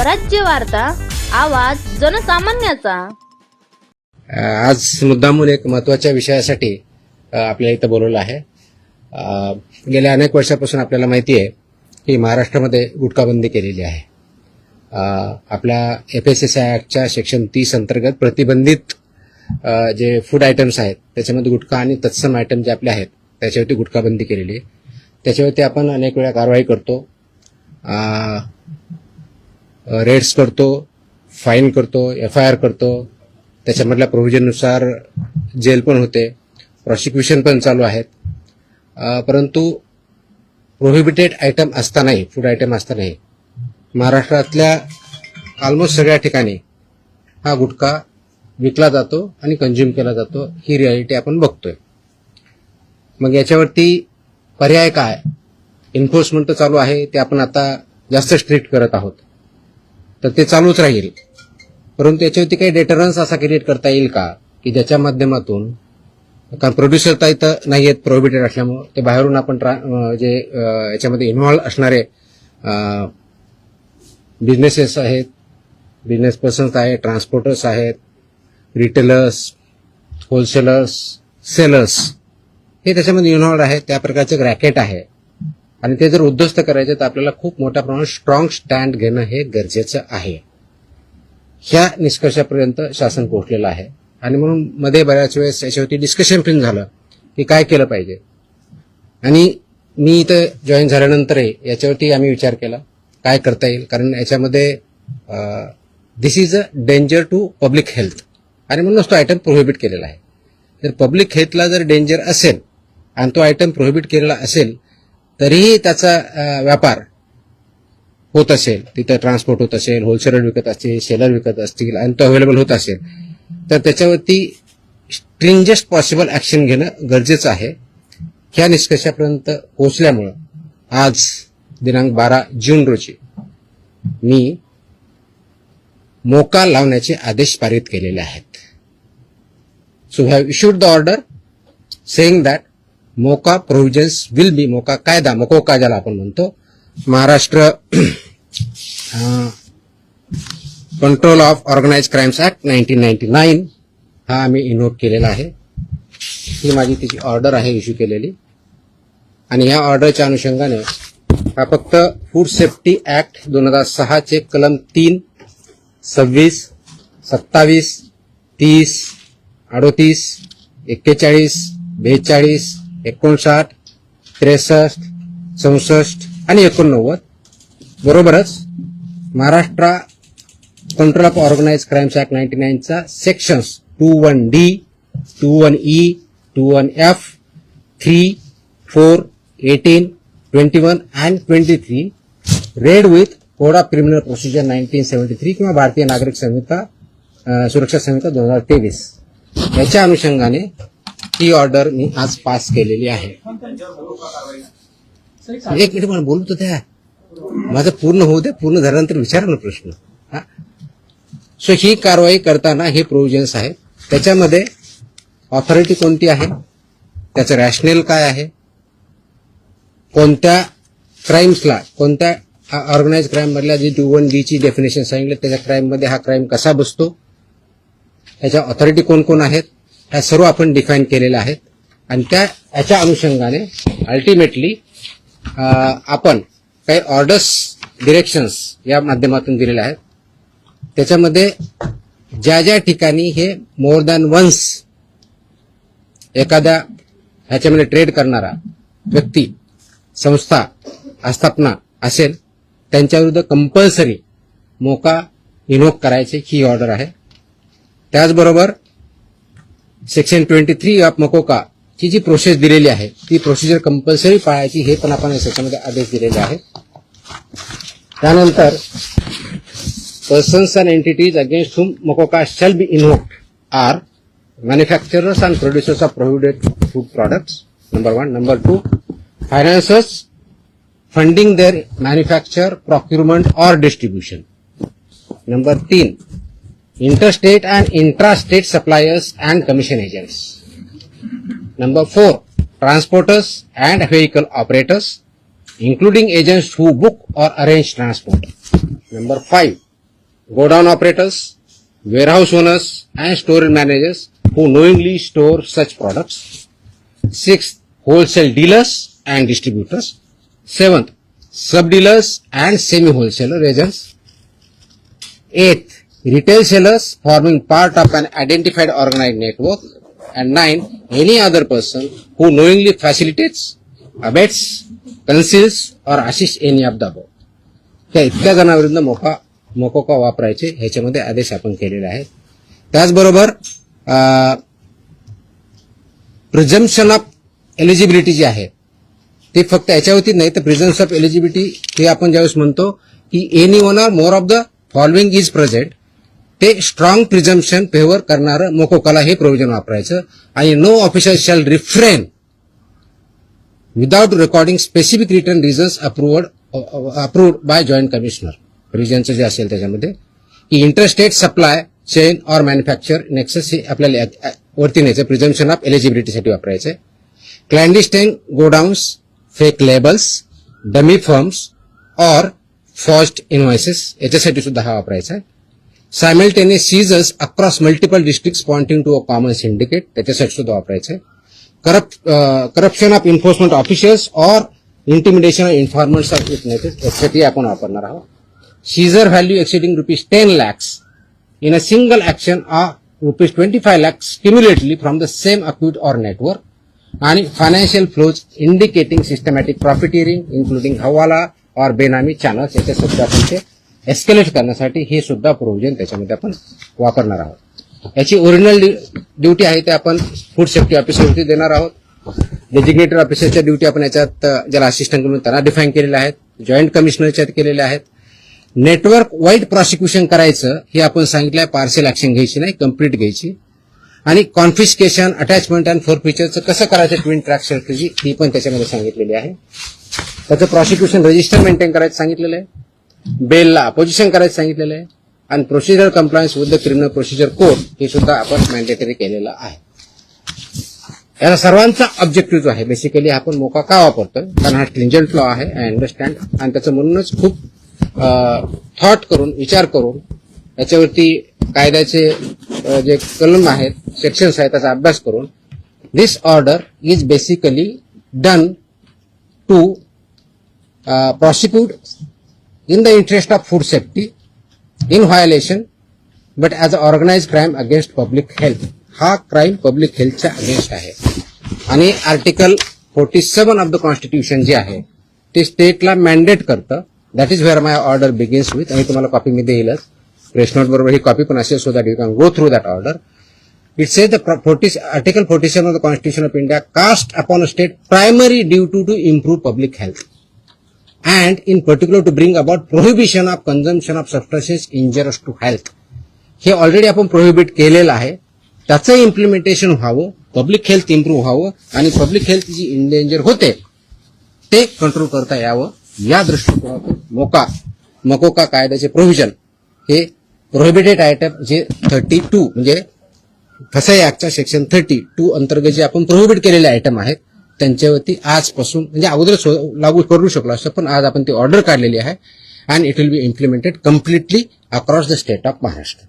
स्वराज्य वार्ता, आवाज जनसामान्याचा। आज मुद्दामून एक महत्त्वाच्या विषयासाठी आपल्याला इथं बोलवलं आहे। गेल्या अनेक वर्षापासून आपल्याला माहिती आहे की महाराष्ट्रामध्ये गुटखाबंदी केलेली आहे। आपल्या FSSAI ॲक्टच्या सेक्शन 30 अंतर्गत प्रतिबंधित जे फूड आयटम्स आहेत त्याच्यामध्ये गुटखा आणि तत्सम आयटम जे आपले आहेत त्याच्यावरती गुटखाबंदी केलेली आहे। त्याच्यावरती आपण अनेक वेळा कारवाई करतो, रेड्स करतो, फाईन करतो, FIR करतो, त्याच्यामधल्या प्रोव्हिजननुसार जेल पण होते, प्रॉसिक्युशन पण चालू आहेत। परंतु प्रोहिबिटेड आयटम असतानाही, फूड आयटम असतानाही महाराष्ट्रातल्या ऑलमोस्ट सगळ्या ठिकाणी हा गुटखा विकला जातो आणि कंझ्युम केला जातो, ही रियालिटी आपण बघतोय। मग याच्यावरती पर्याय काय? एन्फोर्समेंट तर चालू आहे, ते आपण आता जास्त स्ट्रिक्ट करत आहोत, तर ते चालूच राहील। परंतु याच्यावरती काही डेटरन्स असा क्रिएट करता येईल का की ज्याच्या माध्यमातून, कारण प्रोड्युसर तर इथं नाही आहेत प्रोहिबिटेड असल्यामुळे, ते बाहेरून आपण जे याच्यामध्ये इन्व्हॉल्व असणारे बिझनेसेस आहेत, बिझनेस पर्सन्स आहेत, ट्रान्सपोर्टर्स आहेत, रिटेलर्स, होलसेलर्स, सेलर्स, हे त्याच्यामध्ये इन्व्हॉल्व आहेत, त्या प्रकारचे एक रॅकेट आहे। आणि ते जर उद्ध्वस्त करायचे तर आपल्याला खूप मोठ्या प्रमाणात स्ट्रॉंग स्टँड घेणं हे गरजेचं आहे। ह्या निष्कर्षापर्यंत शासन पोहोचलेलं आहे आणि म्हणून मध्ये बऱ्याच वेळेस याच्यावरती डिस्कशन पण झालं की काय केलं पाहिजे। आणि मी इथं जॉईन झाल्यानंतरही याच्यावरती आम्ही विचार केला काय करता येईल, कारण याच्यामध्ये this is a danger to public health आणि म्हणूनच तो आयटम प्रोहिबिट केलेला आहे। जर पब्लिक हेल्थला जर डेंजर असेल आणि तो आयटम प्रोहिबिट केलेला असेल तरीही त्याचा व्यापार होत असेल, तिथं ट्रान्सपोर्ट होत असेल, होलसेलर विकत असतील, सेलर विकत असतील आणि तो अवेलेबल होत असेल, तर त्याच्यावरती स्ट्रिंजेस्ट पॉसिबल ऍक्शन घेणं गरजेचं आहे। ह्या निष्कर्षापर्यंत पोहोचल्यामुळं आज दिनांक 12 जून रोजी मी मोका लावण्याचे आदेश पारित केलेले आहेत। So we have issued the order saying that MCOCA provisions will be, MCOCA कायदा, मकोका ज्याला आपण म्हणतो, Maharashtra control of organise crimes act 1999 हा आम्ही इन्व्होक केलेला आहे। ही माझी तिची ऑर्डर आहे इश्यू केलेली, आणि ह्या ऑर्डरच्या अनुषंगाने हा फक्त फूड सेफ्टी ऍक्ट 2006 चे कलम 3, 26, 27, 30, 38, 41, 42, 59, 63, 64 आणि 89 बरोबरच Maharashtra control of organise crimes act 99 चा sections 21D, 21E, 21F, 3, 4, 18, 21 and 23 read with code of criminal procedure 1973 किंवा भारतीय नागरिक संहिता सुरक्षा संहिता 2023 याच्या अनुषंगाने ही ऑर्डर मी आज पास केलेली आहे। एक मिनिट मला बोलतो त्या, माझं पूर्ण होऊ दे, पूर्ण झाल्यानंतर विचारा ना प्रश्न। सो ही कारवाई करताना हे प्रोव्हिजन्स आहेत, त्याच्यामध्ये ऑथॉरिटी कोणती आहे, त्याचं रॅशनल काय आहे, कोणत्या क्राईम्सला, कोणत्या ऑर्गनाइज क्राईम मधल्या जी 21D ची डेफिनेशन सांगितलं त्याच्या क्राईम मध्ये हा क्राईम कसा बसतो, त्याच्या ऑथॉरिटी कोण कोण आहेत, ह्या सर्व आपण डिफाईन केलेल्या आहेत। आणि याच्या अनुषंगाने अल्टिमेटली आपण काही ऑर्डर्स, डिरेक्शन्स या माध्यमातून दिलेल्या आहेत। त्याच्यामध्ये ज्या ज्या ठिकाणी हे मोर दॅन वन्स एखाद्या ह्याच्यामध्ये ट्रेड करणारा व्यक्ती, संस्था, आस्थापना असेल त्यांच्याविरुद्ध कंपल्सरी मोका इन्व्होक करायची ही ऑर्डर आहे। त्याचबरोबर सेक्शन 23 ऑफ मकोका ची जी प्रोसेस दिलेली आहे ती प्रोसिजर कंपल्सरी पाळायची, हे पण आपण या सेक्शनमध्ये आदेश दिलेले आहेत। त्यानंतर persons and entities against whom MOCOCA shall be invoked are manufacturers and producers of prohibited food products, number 1. Number 2, financiers funding their manufacture, procurement or distribution. Number 3, interstate and intrastate suppliers and commission agents. Number 4, transporters and vehicle operators, including agents who book or arrange transport. Number 5, godown operators, warehouse owners, and store managers who knowingly store such products. Sixth, wholesale dealers and distributors. Seventh, sub-dealers and semi-wholesaler agents. Eighth, retail sellers forming part of an identified organized network. And nine, any other person who knowingly facilitates, abets, conceals or assists any of the above. त्या इतक्या जणांविरुद्ध मोकोका वापरायचे ह्याच्यामध्ये आदेश आपण केलेले आहेत. त्याचबरोबर प्रिझम्पशन ऑफ एलिजिबिलिटी जी आहे ती फक्त याच्यावरती नाही तर प्रिझम्पशन ऑफ एलिजिबिलिटी हे आपण ज्यावेळेस म्हणतो की any one or more of the following is present, ते स्ट्रॉंग प्रिझम्पशन फेवर करणारं मोकोकाला हे प्रोव्हिजन वापरायचं. आणि no officer shall refrain without recording specific return reasons approved by joint commissioner. रिजनचं जे असेल त्याच्यामध्ये की interstate supply chain or manufacture nexus हे आपल्याला वरती न्यायचं प्रिझम्पशन ऑफ एलिजिबिलिटीसाठी वापरायचं. Clandestine godowns, fake labels, dummy firms or forged invoices याच्यासाठी सुद्धा हा वापरायचा आहे. Simultaneous seizures across multiple districts pointing to a common syndicate त्याच्यासाठी सुद्धा वापरायचं आहे. Corruption of enforcement officials or intimidation of informers of witnesses यासाठी आपण वापरणार आहोत. Seizure value exceeding ₹10 lakhs in a single action or ₹25 lakhs cumulatively from the same account or network. आणि financial flows indicating systematic profiteering including हवाला और बेनामी channels याच्या सुद्धा आपण ते एस्केलेट करण्यासाठी हे सुद्धा प्रोव्हिजन त्याच्यामध्ये आपण वापरणार आहोत. याची ओरिजिनल ड्युटी आहे ते आपण फूड सेफ्टी ऑफिसरवरती देणार आहोत. डेजिग्नेटेड ऑफिसरच्या ड्युटी आपण याच्यात ज्याला असिस्टंट म्हणून त्यांना डिफाईन केलेल्या आहेत, जॉईंट कमिशनरच्या केलेल्या आहेत. नेटवर्क वाईड प्रॉसिक्युशन करायचं हे आपण सांगितलं आहे, पार्शियल ऍक्शन घ्यायची नाही, कम्प्लीट घ्यायची. आणि कॉन्फिस्केशन, अटॅचमेंट अँड फोरफिचरचं कसं करायचं ट्विन ट्रॅक स्ट्रॅटेजी ही पण त्याच्यामध्ये सांगितलेली आहे. त्याचं प्रॉसिक्युशन रजिस्टर मेंटेन करायचं सांगितलेलं आहे, बेलला अपोजिशन करायचं सांगितलेलं आहे आणि procedure compliance with the criminal procedure code हे सुद्धा आपण मॅन्डेटरी केलेलं आहे. याला सर्वांचा ऑब्जेक्टिव्ह जो आहे बेसिकली आपण मोका का वापरतोय कारण हा स्ट्रिंजंट लॉ आहे, आय अंडरस्टँड. आणि त्याचं म्हणूनच खूप थॉट करून विचार करून याच्यावरती कायद्याचे जे कलम आहेत, सेक्शन्स आहेत त्याचा अभ्यास करून this order is basically done to prosecute in the interest of food safety in violation but as an organized crime against public health. हा क्राईम पब्लिक हेल्थच्या अगेन्स्ट आहे. आणि आर्टिकल 47 ऑफ द कॉन्स्टिट्यूशन जे आहे ते स्टेटला मॅन्डेट करतं. That is where my order begins with. आणि तुम्हाला copy me देईलच, press note बरोबर ही कॉपी पण असेल so that you can go through that order. It says Article 47 of the Constitution of India cast upon a state primary duty to improve public health and in particular to bring about prohibition of consumption of substances injurious to health. हे already आपण prohibit केलेलं आहे. त्याचं implementation व्हावं, public health improve व्हावं आणि public health जी endanger होते ते कंट्रोल करता यावं या दृष्टिकोनातून मकोका कायद्याचे प्रोव्हिजन हे प्रोहिबिटेड आयटम जे 32 म्हणजे फसाई ऍक्टच्या सेक्शन 32 अंतर्गत जे आपण प्रोहिबिट केलेले आयटम आहेत त्यांच्यावरती आजपासून म्हणजे अगोदर लागू करू शकलो असतं पण आज आपण ती ऑर्डर काढलेली आहे and it will B implemented completely across the state of Maharashtra.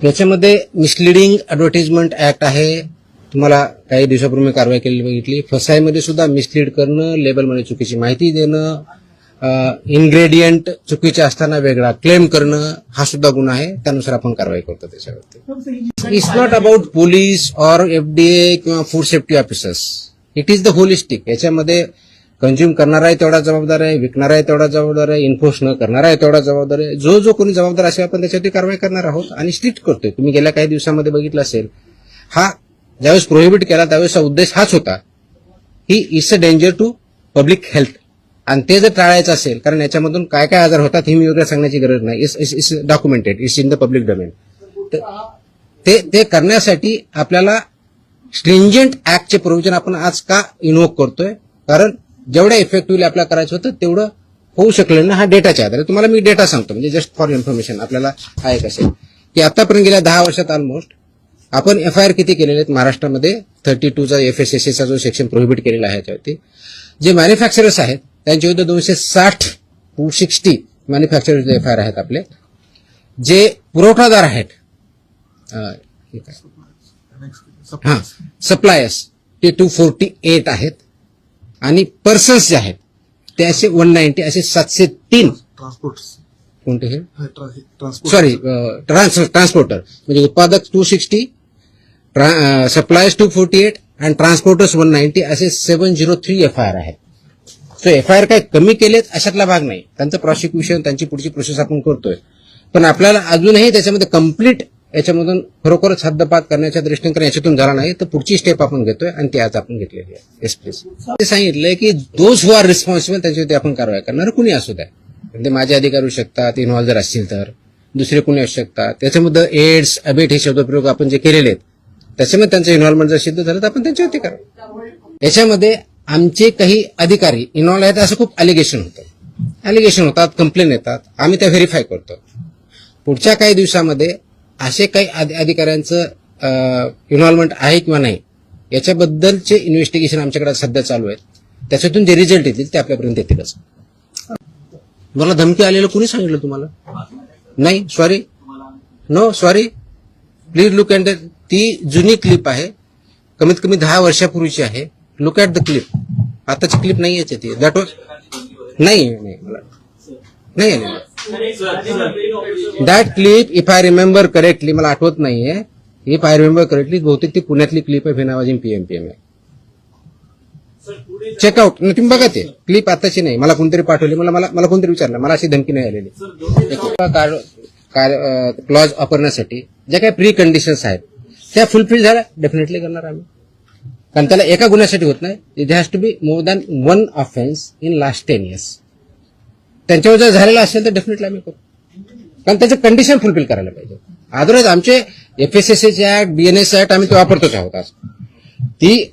याच्यामध्ये मिसलिडिंग ऍडव्हर्टाइजमेंट ऍक्ट आहे. तुम्हाला काही दिवसापूर्वी कारवाई केलेली बघितली. फसाईमध्ये सुद्धा मिसलीड करणं, लेबलमध्ये चुकीची माहिती देणं, इन्ग्रेडियंट चुकीचे असताना वेगळा क्लेम करणं हा सुद्धा गुन्हा आहे. त्यानुसार आपण कारवाई करतो त्याच्यावरती. It's not about police or FDA किंवा food safety officers. It is the holistic. याच्यामध्ये कंझ्युम करणारा आहे तेवढा जबाबदार आहे, विकणारा आहे तेवढा जबाबदार आहे, इन्फोर्स न करणारा आहे तेवढा जबाबदार आहे. जो कोणी जबाबदार असेल आपण त्याच्यावरती कारवाई करणार आहोत आणि स्ट्रिक्ट करतोय. तुम्ही गेल्या काही दिवसामध्ये बघितलं असेल हा ज्यावेळेस प्रोहिबिट केला त्यावेळेसचा उद्देश हाच होता, ही it's a danger to public health. आणि ते जर टाळायचं असेल कारण याच्यामधून काय काय आजार होतात हे मी वगैरे सांगण्याची गरज नाही. It's documented, it's in the public domain. ते करण्यासाठी आपल्याला स्ट्रिंजंट ऍक्टचे प्रोव्हिजन आपण आज का इन्व्होक करतोय कारण जेवढ्या इफेक्टिव्हली आपल्याला करायचं होतं तेवढं होऊ शकलं ना. हा डेटाच्या आधारे तुम्हाला मी डेटा सांगतो म्हणजे जस्ट फॉर इन्फॉर्मेशन आपल्याला हा एक असेल की आतापर्यंत गेल्या 10 वर्षात ऑलमोस्ट आपण FIR किती केलेले आहेत महाराष्ट्रामध्ये. 32चा FSSAचा जो सेक्शन प्रोहिबिट केलेला आहे याच्यावरती जे मॅन्युफॅक्चरर्स आहेत त्यांच्या विरुद्ध 260 मॅन्युफॅक्चरर्स FIR आहेत आपले. जे पुरवठादार आहेत हा सप्लायर्स ते 248 आहेत आणि पर्सन्स जे आहेत ते असे 190 असे 703 ट्रान्सपोर्ट कोणते हे ट्रान्सपोर्ट सॉरी ट्रान्सपोर्टर म्हणजे उत्पादक 260 सप्लायर्स 248 आणि ट्रान्सपोर्टर्स 190 असे 703 FIR आहेत. सो FIR काय कमी केलेत अशातला भाग नाही. त्यांचं प्रॉसिक्युशन त्यांची पुढची प्रोसेस आपण करतोय, पण आपल्याला अजूनही त्याच्यामध्ये कम्प्लीट याच्यामधून खरोखरच हद्दपात करण्याच्या दृष्टीने कारण याच्यातून झाला नाही तर पुढची स्टेप आपण घेतोय आणि ती आज आपण घेतलेली आहे. Yes please. ते सांगितलंय की दोज हु आर रिस्पॉन्सिबल त्यांच्यावरती आपण कारवाई करणार कुणी असू द्या. ते माझे अधिकारी होऊ शकतात, इन्व्हॉल्व जर असतील तर दुसरे कुणी असू शकतात. त्याच्यामध्ये एड्स अबेट हे शब्दप्रयोग आपण जे केलेले आहेत त्याच्यामध्ये त्यांचं इन्व्हॉल्वमेंट जर सिद्ध झालं तर आपण त्यांच्यावरती करू. याच्यामध्ये आमचे काही अधिकारी इन्व्हॉल्व आहेत असं खूप अलिगेशन होतात, कंप्लेन येतात, आम्ही त्या व्हेरीफाय करतो. पुढच्या काही दिवसामध्ये असे काही अधिकाऱ्यांचं इन्व्हॉल्वमेंट आहे किंवा नाही याच्याबद्दलचे इन्व्हेस्टिगेशन आमच्याकडे सध्या चालू आहेत. त्याच्यातून जे रिझल्ट येतील ते आपल्यापर्यंत येतीलच. मला धमकी आलेलं कुणी सांगितलं तुम्हाला? नाही, sorry, no sorry, please look at ती जुनी क्लिप आहे, कमीत कमी 10 वर्षापूर्वीची आहे. Look at the clip. आताची क्लिप नाही याची ती दॅट वॉज नाही मला नाही आलेलं that clip. If I remember correctly, मला आठवत नाहीये, इफ आय रिमेंबर करेक्टली बहुतेक ती पुण्यातली क्लिप आहे, फेनावाजीन पीएमपीएम आहे. चेकआउट तुम्ही बघा ते क्लिप आताची नाही, मला कोणतरी पाठवली, मला कोणतरी विचारलं, मला अशी धमकी नाही आलेली. क्लॉज वापरण्यासाठी ज्या काही प्री कंडिशन्स आहेत त्या फुलफिल झाल्या डेफिनेटली करणार आम्ही. कारण त्याला एका गुन्ह्यासाठी होत नाही, it has to be more than 1 offence in last 10 years. त्यांच्यावर जर झालेला असेल तर डेफिनेटली आम्ही करू, कारण त्याचे कंडिशन फुलफिल करायला पाहिजे. अदरवाईज आमचे FSSAचे ऍक्ट, BNS ऍक्ट आम्ही ते वापरतोच आहोत. आज ती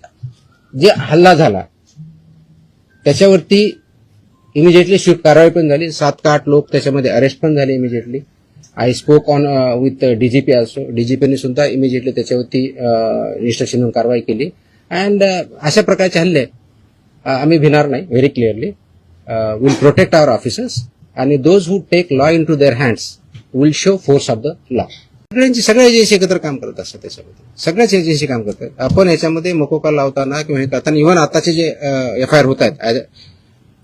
जे हल्ला झाला त्याच्यावरती इमिजिएटली स्विफ्ट कारवाई पण झाली. 7 का 8 लोक त्याच्यामध्ये अरेस्ट पण झाले immediately. I spoke on with DGP also. DGPने सुद्धा इमिजिएटली त्याच्यावरती इन्स्ट्रक्शन म्हणून कारवाई केली. अँड अशा प्रकारचे हल्ले आम्ही भिणार नाही. Very clearly will protect our officers आणि those who take law into their hands will show force of the law. सगळ्या एजन्सी एकत्र काम करत असतात, त्याच्यामध्ये सगळ्याच एजन्सी काम करतात. आपण याच्यामध्ये मकोका लावताना किंवा हे करताना इव्हन आताचे जे FIR होत आहेत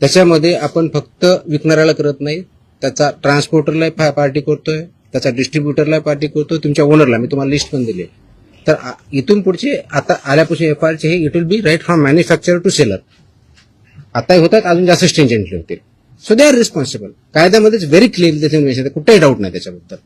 त्याच्यामध्ये आपण फक्त विकणाऱ्याला करत नाही, त्याचा ट्रान्सपोर्टरला पार्टी करतोय, त्याचा डिस्ट्रीब्युटरला पार्टी करतोय, तुमच्या ओनरला. मी तुम्हाला लिस्ट पण दिली. तर इथून पुढचे आता आल्यापासून FIRचे हे it will be right from manufacturer to seller. आताही होतात, अजून जास्त स्ट्रिंजंटली होतील. So they are responsible. कायद्यामध्येच व्हेरी क्लिअरली त्याचे कुठेही डाऊट नाही त्याच्याबद्दल.